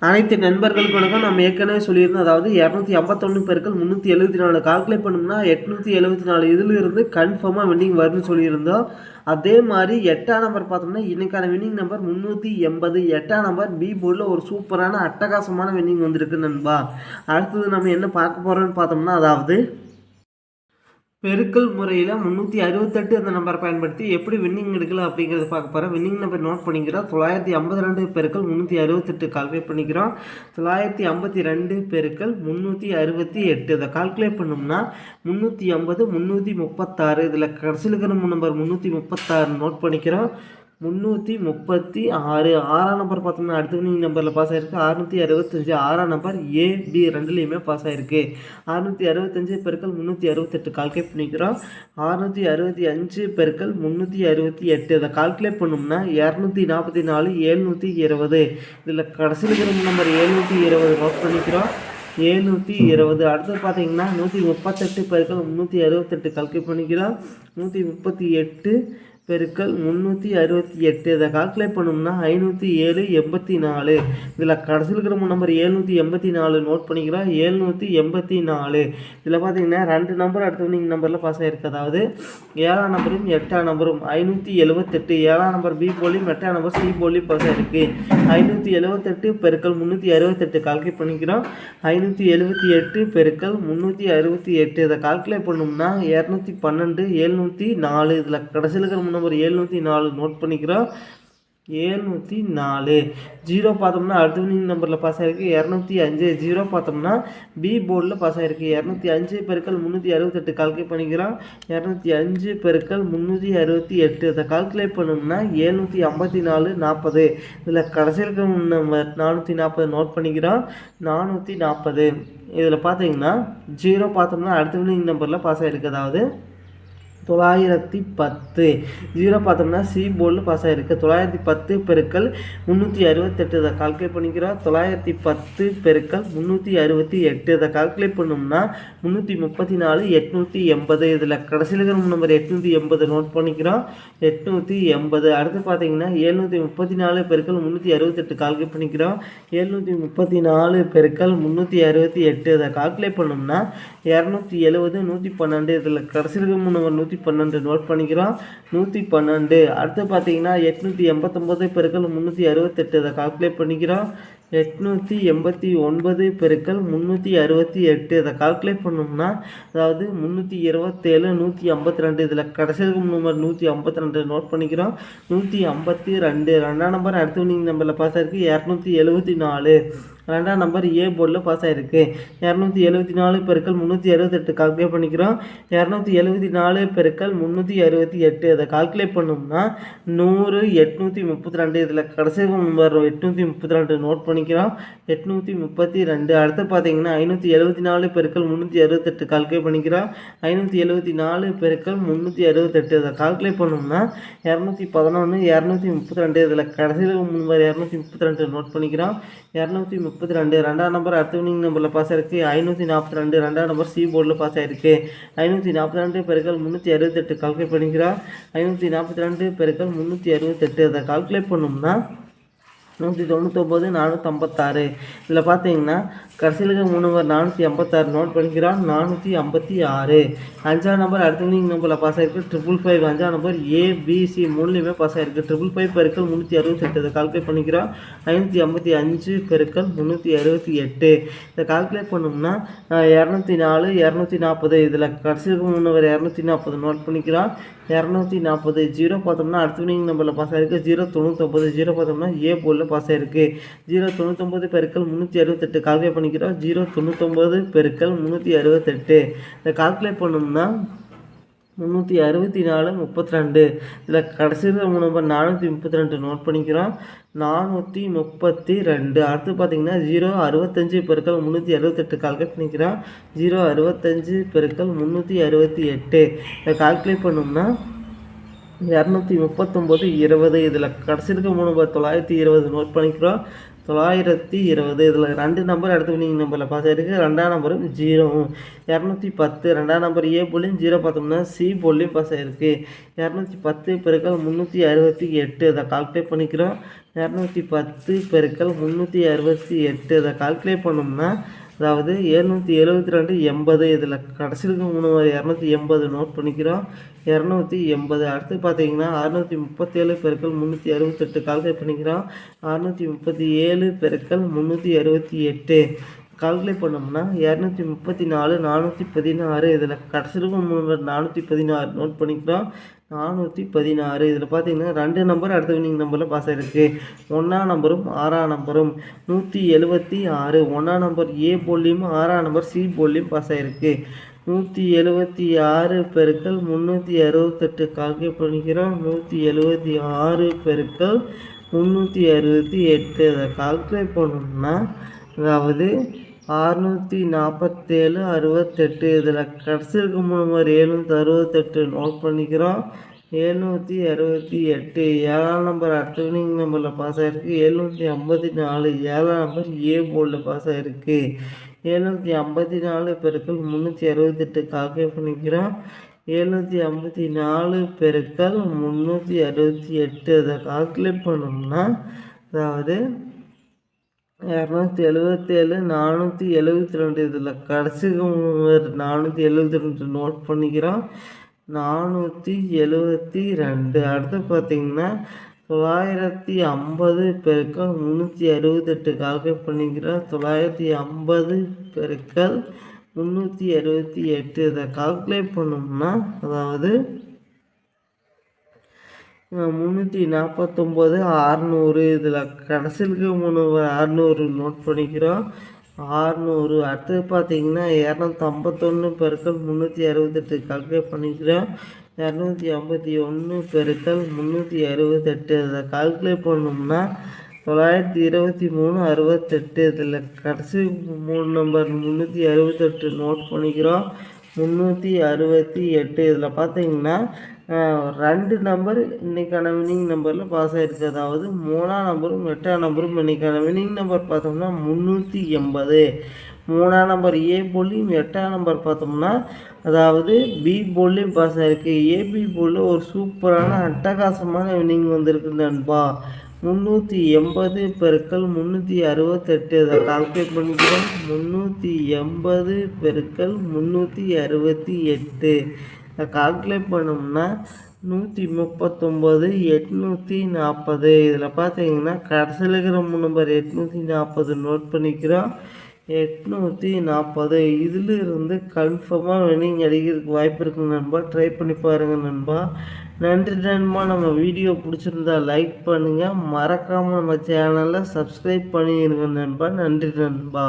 அனைத்து நண்பர்களுக்கும் நம்ம ஏற்கனவே சொல்லியிருந்தோம். அதாவது 251 பெருக்கல் 374 கால்குலேட் பண்ணோம்னா 874 இதிலிருந்து கன்ஃபார்மாக வின்னிங் வரும்னு சொல்லியிருந்தோம். அதே மாதிரி 8ஆம் நம்பர் பார்த்தோம்னா இன்றைக்கான வின்னிங் நம்பர் 380. 8ஆம் நம்பர் பி போர்டில் ஒரு சூப்பரான அட்டகாசமான வின்னிங் வந்திருக்கு நண்பா. அடுத்தது நம்ம என்ன பார்க்க போகிறோம்னு பார்த்தோம்னா, அதாவது பெருக்கல் முறையில் 368 அந்த நம்பரை பயன்படுத்தி எப்படி வின்னிங் எடுக்கலாம் அப்படிங்கிறத பார்க்க போகிறோம். வின்னிங் நம்பர் நோட் பண்ணிக்கிறோம். 952 பெருக்கல் 368 கால்குலேட் பண்ணிக்கிறோம். 952 பெருக்கல் 368 இதை கால்குலேட் பண்ணோம்னா 380 336. இதில் கடைசியில் இருக்கிற நம்பர் 336 நோட் பண்ணிக்கிறோம். 336. 6ஆம் நம்பர் பார்த்தோம்னா அடுத்த வின்னிங் நம்பரில் பாஸ் ஆகிருக்கு 665. 6ஆம் நம்பர் ஏ பி ரெண்டுலேயுமே பாஸ் ஆகிருக்கு. 665 பெருக்கல் 368 கால்குலேட் பண்ணிக்கிறோம். 665 பெருக்கல் 368 இதை கால்குலேட் பண்ணோம்னா 244 720. இதில் கடைசியில் இருக்கிற நம்பர் 720 நோட் பண்ணிக்கிறோம். 720. அடுத்து பார்த்தீங்கன்னா 138 பெருக்கல் 368 கால்குலேட் பண்ணிக்கிறோம். 138 பெருக்கல் 368 இதை கால்குலேட் பண்ணோம்னா 507 84. இதில் கடைசியில் இருக்கிற நம்பர் 784 நோட் பண்ணிக்கிறோம். 784. இதில் பார்த்தீங்கன்னா 2 நம்பர் அடுத்த வின்னிங் நம்பரில் பாஸ் ஆகிருக்கு. அதாவது 7ஆம் நம்பரும் 8ஆம் நம்பரும் 578. 7ஆம் நம்பர் பி போலியும் 8ஆம் நம்பர் சி போலியும் பாஸ் ஆகிருக்கு. 578 பெருக்கல் 368 கால்குலேட் பண்ணிக்கிறோம். 578 பெருக்கல் 368 இதை கால்குலேட் பண்ணோம்னா 212 704. இதில் கடைசியில் இருக்கிற நம்பர் 704 நோட் பண்ணிக்கிறோம். 704. 0 பார்த்தோம்னா அடுத்த வின்னிங் நம்பரில் பாஸ் ஆகிருக்கு 205. 0 பார்த்தோம்னா பி போர்டில் பாஸ் ஆகிருக்கு. 205 பெருக்கல் 368 கால்குலேட் பண்ணிக்கிறோம். 205 பெருக்கல் 368 இதை கால்குலேட் பண்ணோம்னா 754 40. இதில் கடைசியில் இருக்கிற நம்பர் 440 நோட் பண்ணிக்கிறோம். 440. இதில் பார்த்தீங்கன்னா 0 பார்த்தோம்னா அடுத்த வின்னிங் நம்பரில் பாஸ் ஆகிருக்கு. அதாவது 910. 0 பார்த்தோம்னா சி போர்டில் பாஸ் ஆகிருக்கு. 910 பெருக்கல் 368 இதை கால்குலேட் பண்ணிக்கிறோம். 910 பெருக்கல் 368 இதை கால்குலேட் பண்ணோம்னா 334 880. இதில் கடைசியில் இருக்கிற நம்பர் 880 நோட் பண்ணிக்கிறோம். 880. அடுத்து பார்த்தீங்கன்னா 734 பெருக்கல் 368 கால்குலேட் பண்ணிக்கிறோம். 734 பெருக்கல் 368 இதை கால்குலேட் பண்ணோம்னா 270 112. இதில் கடைசியில் இருக்கிற நம்பர் 112 நோட் பண்ணிக்கிறோம். 112. அடுத்து பார்த்தீங்கன்னா 889 பெருக்கல் 368 இதை கால்குலேட் பண்ணிக்கிறோம். 889 பெருக்கல் 368 இதை கால்குலேட் பண்ணோம்னா அதாவது 327 152. இதில் கடைசியில் நம்பர் 152 நோட் பண்ணிக்கிறோம். 152. 2ஆம் நம்பர் அடுத்த வின்னிங் நம்பரில் பாஸ் ஆகிருக்கு 274. 2ஆம் நம்பர் ஏ போர்டில் பாஸ் ஆகிருக்கு. 274 பெருக்கல் 368 கால்குலேட் பண்ணிக்கிறோம். 274 பெருக்கல் 368 இதை கால்குலேட் பண்ணோம்னா 100 832. இதில் கடைசி நம்பர் 832 நோட் பண்ணிக்கிறோம். 832. அடுத்து பார்த்தீங்கன்னா 574 பெருக்கல் 368 கால்குலேட் பண்ணிக்கிறோம். 574 பெருக்கல் 368 இதை கால்குலேட் பண்ணோம்னா 211 232. இதில் கடைசியில் நம்பர் 232 நோட் பண்ணிக்கிறோம். 232. 2ஆம் நம்பர் அடுத்த வின்னிங் நம்பரில் பாஸ் ஆகிருக்கு 542. 2ஆம் நம்பர் சி போர்டில் பாஸ் ஆகிருக்கு. 542 பெருக்கல் 368 கால்குலேட் பண்ணிக்கிறோம். 542 பெருக்கல் 368 இதை கால்குலேட் பண்ணோம்னா 199 456. இதில் பார்த்தீங்கன்னா கடைசியில் இருக்கிற 3 நம்பர் 456 நோட் பண்ணிக்கிறோம். 456. 5ஆம் நம்பர் அடுத்த வின்னிங் நம்பரில் பாஸ் ஆகிருக்கு 555. 5ஆம் நம்பர் ஏபிசி மூணுலேயுமே பாஸ் ஆகிருக்கு. 555 பெருக்கல் 368 இதை கால்குலேட் பண்ணிக்கிறோம். 555 பெருக்கல் 368 இதை கால்குலேட் பண்ணோம்னா 204 240. இதில் கடைசியில் இருக்கிற 3 நம்பர் 240 நோட் பண்ணிக்கிறோம். 240. 0 பார்த்தோம்னா அடுத்த வின்னிங் நம்பரில் பாஸ் ஆகிருக்கு 099. 0 பார்த்தோம்னா ஏ போர்டில் பாஸ் ஆகிருக்கு. 099 பெருக்கல் 368 கால்குலேட் பண்ணிக்கிறோம். 099 பெருக்கல் 368 இதை கால்குலேட் பண்ணோம்னா 364 32. இதில் கடைசியில் நம்பர் 432 நோட் பண்ணிக்கிறோம். 432. அடுத்து பார்த்தீங்கன்னா 065 பெருக்கல் 368 கால்குலேட் பண்ணிக்கிறோம். 065 பெருக்கல் 368 இதை கால்குலேட் பண்ணோம்னா 239 20. இதில் கடைசி இருக்க 920 நோட் பண்ணிக்கிறோம். 920. இதில் 2 நம்பர் அடுத்த வினிங் நம்பரில் பாஸ் ஆகிருக்கு. 2ஆம் நம்பரும் 0வும். 210. 2ஆம் நம்பர் ஏ போலியும் 0 பார்த்தோம்னா சி போலியும் பாஸ் ஆகிருக்கு. 210 பெருக்கல் 368 இதை கால்குலேட் பண்ணிக்கிறோம். 210 பெருக்கல் 368 இதை கால்குலேட் பண்ணோம்னா அதாவது 772 80. இதில் கடைசிக்கு 3 280 நோட் பண்ணிக்கிறோம். 280. அடுத்து பார்த்தீங்கன்னா 637 பெருக்கல் 368 கால்குலேட் பண்ணிக்கிறோம். 637 பெருக்கல் 368 கால்குலேட் பண்ணோம்னா 234 416. இதில் கடைசிக்கு 3 416 நோட் பண்ணிக்கிறோம். 416. இதில் பார்த்தீங்கன்னா 2 நம்பர் அடுத்த வினிங் நம்பரில் பாஸ் ஆகிருக்கு. 1ஆம் நம்பரும் 6ஆம் நம்பரும் 176. 1ஆம் நம்பர் ஏ போலியும் 6ஆம் நம்பர் சி போலியும் பாஸ் ஆகிருக்கு. 176 பெருக்கல் 368 கால்குலேட் பண்ணிக்கிறோம். 176 பெருக்கல் 368 இதை கால்குலேட் பண்ணோம்னா அதாவது 647 68. இதில் கடைசி இருக்க 768 நோட் பண்ணிக்கிறோம். 768. 7ஆம் நம்பர் அடுத்த வினிங் நம்பரில் பாஸ் ஆகிருக்கு. 754. 7ஆம் நம்பர் ஏ போர்டில் பாஸ் ஆகிருக்கு. 754 பெருக்கல் 368 கால்குலேட் பண்ணிக்கிறோம். 754 பெருக்கல் 368 இதை கால்குலேட் பண்ணோம்னா அதாவது 277 472. இதில் கடைசி 472 நோட் பண்ணிக்கிறோம். 472. அடுத்து பார்த்தீங்கன்னா 950 பெருக்கல் 368 கால்குலேட் பண்ணிக்கிறோம். 950 பெருக்கல் 368 இதை கால்குலேட் பண்ணோம்னா அதாவது 349 600. இதில் கடைசிக்கு 600 நோட் பண்ணிக்கிறோம். 600. அடுத்தது பார்த்தீங்கன்னா 251 பெருக்கல் 368 கால்குலேட் பண்ணிக்கிறோம். 251 பெருக்கல் 368 இதை கால்குலேட் பண்ணோம்னா 923 68. இதில் கடைசி 3 நம்பர் 368 நோட் பண்ணிக்கிறோம். 368. இதில் பார்த்தீங்கன்னா 2 நம்பர் இன்றைக்கான வினிங் நம்பரில் பாஸ் ஆகிருக்கு. அதாவது 3ஆம் நம்பரும் 8ஆம் நம்பரும் இன்றைக்கான வினிங் நம்பர் பார்த்தோம்னா 380. 3ஆம் நம்பர் ஏ போலியும் 8ஆம் நம்பர் பார்த்தோம்னா அதாவது பி போலியும் பாஸ் ஆகிருக்கு. ஏபி போலில் ஒரு சூப்பரான அட்டகாசமான வினிங் வந்திருக்கு நண்பா. 380 பெருக்கல் 368 இதை கால்குலேட் பண்ணிக்கிறோம். 380 பெருக்கல் 368 இதை கால்குலேட் பண்ணோம்னா 139 840. இதில் பார்த்தீங்கன்னா கடைசியில் இருக்கிற நம்பர் 840 நோட் பண்ணிக்கிறோம். 840. இதிலிருந்து கன்ஃபார்மாக வினிங் அடிக்கிறதுக்கு வாய்ப்பு இருக்குது நண்பா. ட்ரை பண்ணி பாருங்கள் நண்பா. நன்றி நண்பா. நம்ம வீடியோ பிடிச்சிருந்தா லைக் பண்ணுங்கள். மறக்காமல் நம்ம சேனலை சப்ஸ்கிரைப் பண்ணிடுங்க நண்பா. நன்றி நண்பா.